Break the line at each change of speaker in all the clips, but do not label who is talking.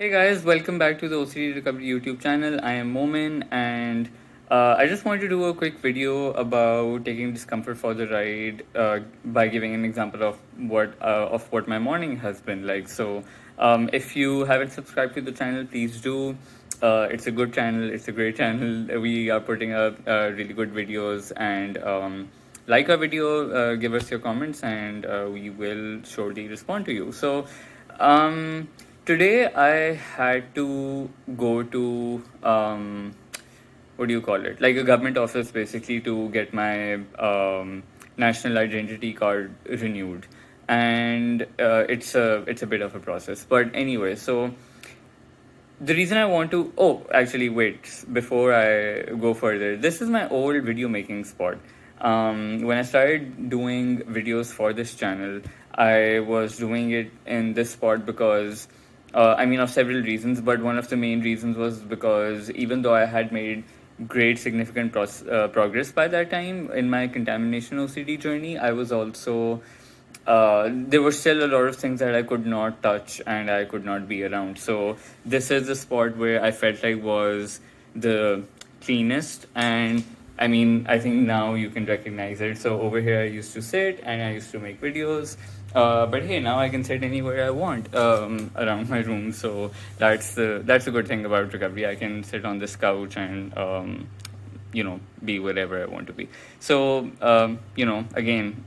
Hey guys, welcome back to the OCD Recovery YouTube channel. I am Momin, and I just wanted to do a quick video about taking discomfort for the ride by giving an example of what my morning has been like. So, if you haven't subscribed to the channel, please do. It's a good channel. It's a great channel. We are putting up really good videos, and like our video, give us your comments, and we will surely respond to you. So. Um, Today I had to go to what do you call it? Like a government office basically to get my national identity card renewed, and it's a bit of a process. But anyway, so the reason I want to actually wait before I go further. This is my old video making spot. When I started doing videos for this channel, I was doing it in this spot because of several reasons, but one of the main reasons was because even though I had made great significant progress by that time in my contamination OCD journey, I was also there were still a lot of things that I could not touch and I could not be around. So this is the spot where I felt like was the cleanest, and I think now you can recognize it. So over here I used to sit and I used to make videos. But hey, now I can sit anywhere I want around my room. So that's the good thing about recovery. I can sit on this couch and be wherever I want to be. So again,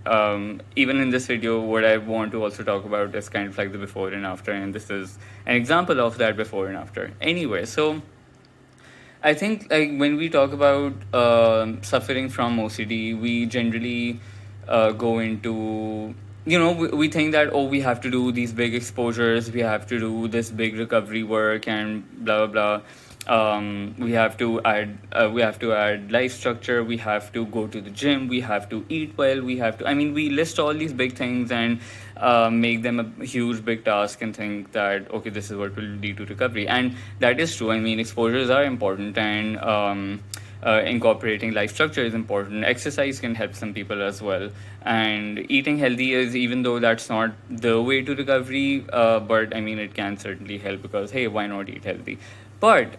even in this video, what I want to also talk about is kind of like the before and after, and this is an example of that before and after. Anyway, so I think like when we talk about suffering from OCD, we generally go into we think that we have to do these big exposures, we have to do this big recovery work, and blah blah blah. We have to add life structure, we have to go to the gym, we have to eat well, we list all these big things and make them a huge big task and think that okay, this is what will lead to recovery. And that is true. Exposures are important, and incorporating life structure is important. Exercise can help some people as well, and eating healthy is, even though that's not the way to recovery, but it can certainly help, because hey, why not eat healthy? But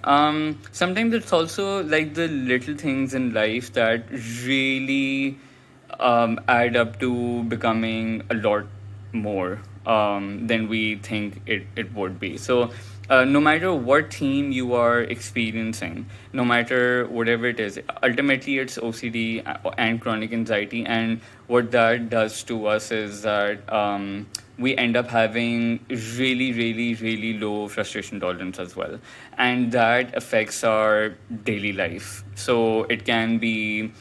sometimes it's also like the little things in life that really add up to becoming a lot more than we think it would be. So, no matter what theme you are experiencing, no matter whatever it is, ultimately it's OCD and chronic anxiety. And what that does to us is that we end up having really, really, really low frustration tolerance as well. And that affects our daily life. So, it can be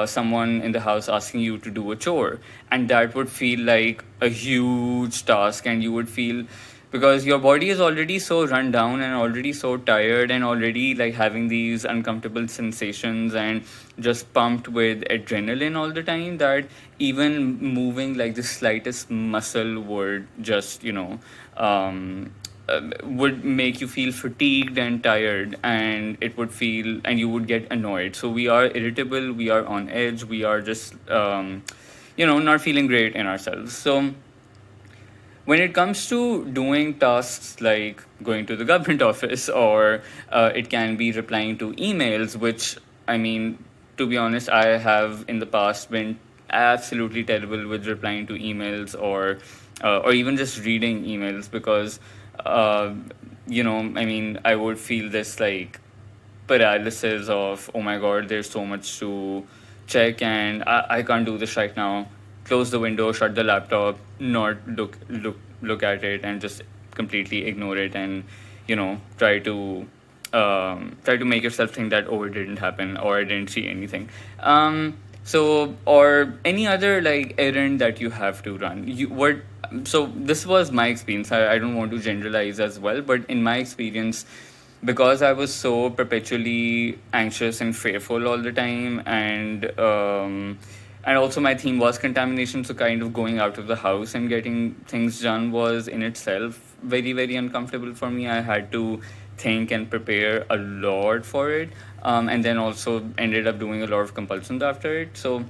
someone in the house asking you to do a chore, and that would feel like a huge task, and you would feel, because your body is already so run down and already so tired and already like having these uncomfortable sensations and just pumped with adrenaline all the time, that even moving like the slightest muscle would just would make you feel fatigued and tired, and you would get annoyed. So we are irritable, we are on edge, we are just not feeling great in ourselves. So when it comes to doing tasks like going to the government office, or it can be replying to emails, which to be honest, I have in the past been absolutely terrible with replying to emails, or even just reading emails, because uh, I would feel this like paralysis of, oh my god, there's so much to check, and I can't do this right now. Close the window, shut the laptop, not look at it, and just completely ignore it, and try to make yourself think that, oh, it didn't happen, or I didn't see anything. So, or any other like errand that you have to run, so this was my experience. I don't want to generalize as well, but in my experience, because I was so perpetually anxious and fearful all the time, and also my theme was contamination, so kind of going out of the house and getting things done was in itself very, very uncomfortable for me. I had to think and prepare a lot for it, and then also ended up doing a lot of compulsions after it. So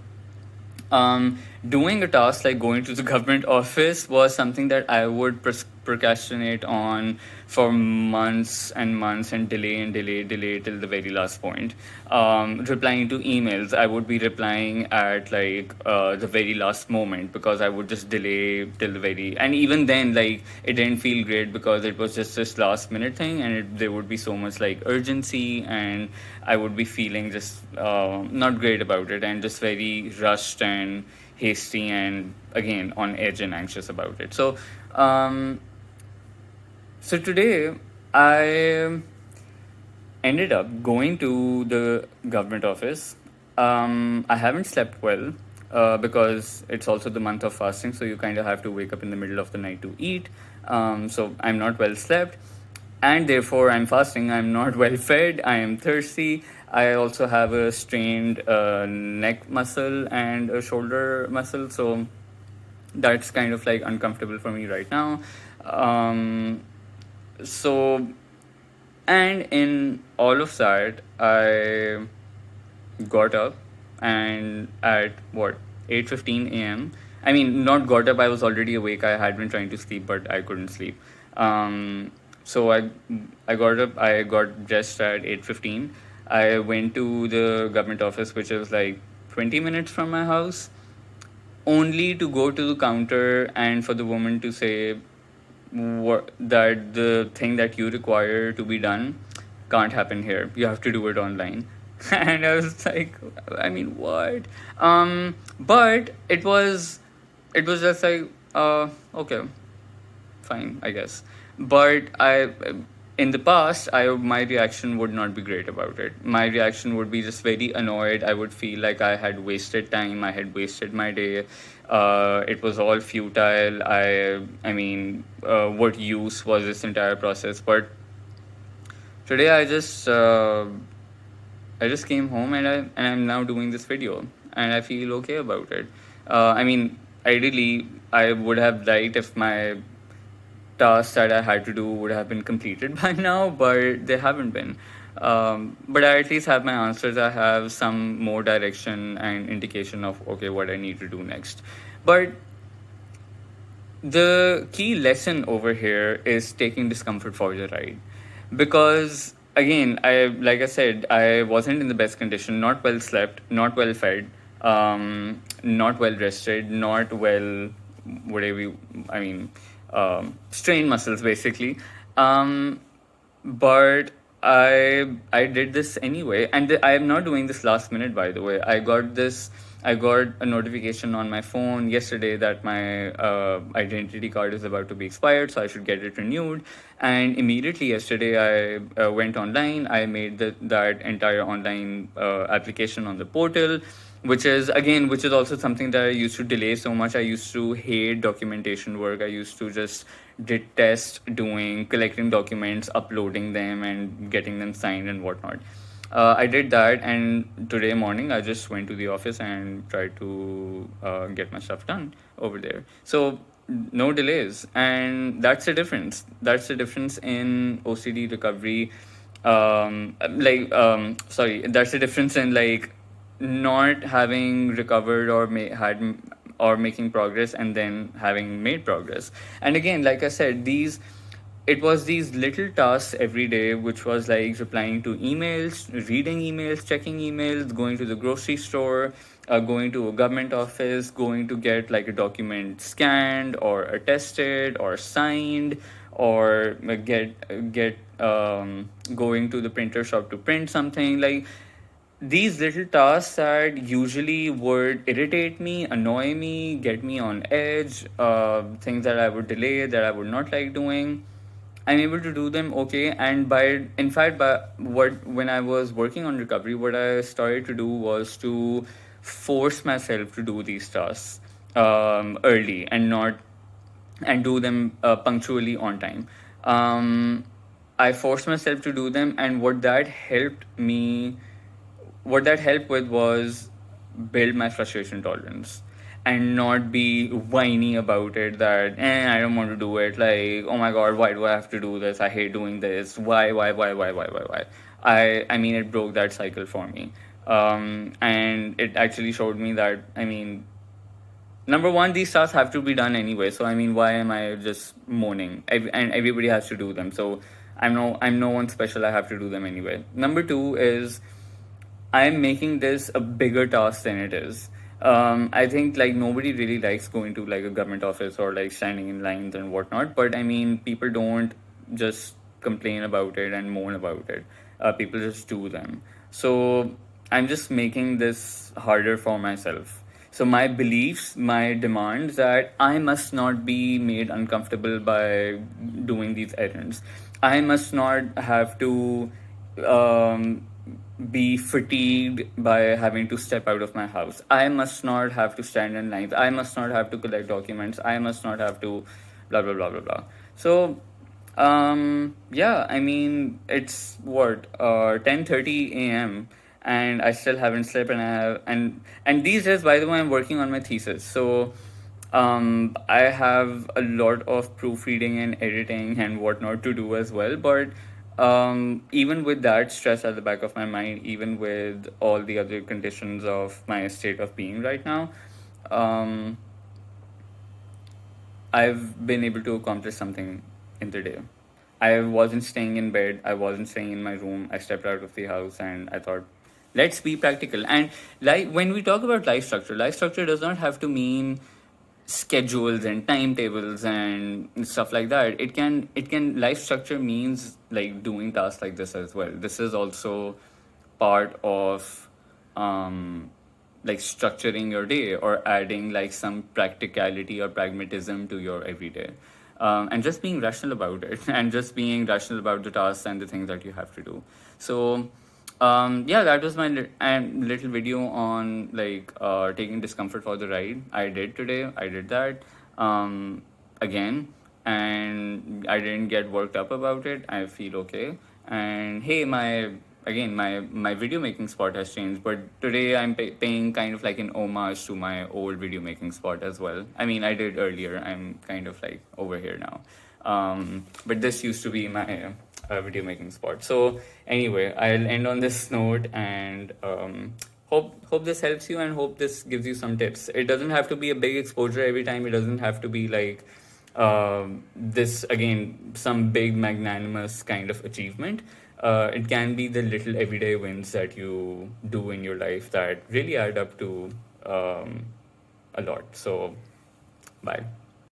doing a task like going to the government office was something that I would procrastinate on for months and months and delay till the very last point. Replying to emails, I would be replying at like the very last moment because I would just delay till the very, and even then, like it didn't feel great because it was just this last minute thing, and there would be so much like urgency, and I would be feeling just not great about it, and just very rushed and hasty, and again on edge and anxious about it. Um, so today I ended up going to the government office. I haven't slept well because it's also the month of fasting, so you kind of have to wake up in the middle of the night to eat. So I'm not well slept, and therefore I'm fasting. I'm not well fed. I am thirsty. I also have a strained neck muscle and a shoulder muscle, so that's kind of like uncomfortable for me right now. Um, so and in all of that, I got up, and at what, 8:15 a.m. I mean, not got up. I was already awake. I had been trying to sleep, but I couldn't sleep. So I got up. I got dressed at 8:15. I went to the government office, which is like 20 minutes from my house, only to go to the counter and for the woman to say that the thing that you require to be done can't happen here. You have to do it online. And I was like, I mean, what? But it was just like, okay, fine, I guess. But in the past, my reaction would not be great about it. My reaction would be just very annoyed. I would feel like I had wasted time. I had wasted my day. It was all futile. I mean, what use was this entire process? But today, I just came home, and I'm now doing this video, and I feel okay about it. I mean, ideally, I would have liked if my tasks that I had to do would have been completed by now, but they haven't been. But I at least have my answers. I have some more direction and indication of okay what I need to do next. But the key lesson over here is taking discomfort for the ride, because again, like I said, I wasn't in the best condition, not well slept, not well fed, not well rested, not well, whatever I mean, strained muscles basically. But I did this anyway, and I am not doing this last minute. By the way, I got a notification on my phone yesterday that my identity card is about to be expired, so I should get it renewed. And immediately yesterday, I went online. I made that entire online application on the portal, which is also something that I used to delay so much. I used to hate documentation work. I used to just detest doing collecting documents, uploading them, and getting them signed and whatnot. I did that, and today morning I just went to the office and tried to get my stuff done over there. So no delays, and that's the difference. That's the difference in OCD recovery. Sorry, that's the difference in like not having recovered or or making progress and then having made progress. And again, like I said, it was these little tasks every day, which was like replying to emails, reading emails, checking emails, going to the grocery store, going to a government office, going to get like a document scanned or attested or signed, or get going to the printer shop to print something. Like these little tasks that usually would irritate me, annoy me, get me on edge, things that I would delay, that I would not like doing, I'm able to do them okay. And in fact, when I was working on recovery, what I started to do was to force myself to do these tasks early, and do them punctually on time. Um, I forced myself to do them, and what that helped with was build my frustration tolerance and not be whiny about it, that I don't want to do it, like, oh my god, why do I have to do this, I hate doing this, why. I mean, it broke that cycle for me. And it actually showed me that, I mean, number one, these tasks have to be done anyway. So I mean, why am I just moaning? And everybody has to do them. So I'm no one special. I have to do them anyway. Number two is I'm making this a bigger task than it is. I think like nobody really likes going to like a government office or like standing in lines and whatnot. But I mean, people don't just complain about it and moan about it. People just do them. So I'm just making this harder for myself. So my beliefs, my demands that I must not be made uncomfortable by doing these errands. I must not have to um, be fatigued by having to step out of my house. I must not have to stand in lines. I must not have to collect documents. I must not have to blah blah blah blah blah. So yeah, I mean it's what 10:30 a.m. and I still haven't slept, and I have and these days, by the way, I'm working on my thesis. So I have a lot of proofreading and editing and whatnot to do as well. But even with that stress at the back of my mind, even with all the other conditions of my state of being right now, um, I've been able to accomplish something in the day. I wasn't staying in bed. I wasn't staying in my room. I stepped out of the house and I thought, let's be practical. And like when we talk about life structure does not have to mean schedules and timetables and stuff like that. It can life structure means like doing tasks like this as well. This is also part of um like structuring your day or adding like some practicality or pragmatism to your everyday, and just being rational about it and just being rational about the tasks and the things that you have to do. So yeah, that was my little video on like taking discomfort for the ride. I did today. I did that again, and I didn't get worked up about it. I feel okay. And hey, my video making spot has changed, but today I'm paying kind of like an homage to my old video making spot as well. I mean, I did earlier. I'm kind of like over here now. But this used to be my video making spot. So anyway, I'll end on this note, and hope this helps you, and hope this gives you some tips. It doesn't have to be a big exposure every time. It doesn't have to be like this again some big magnanimous kind of achievement. It can be the little everyday wins that you do in your life that really add up to a lot. So bye.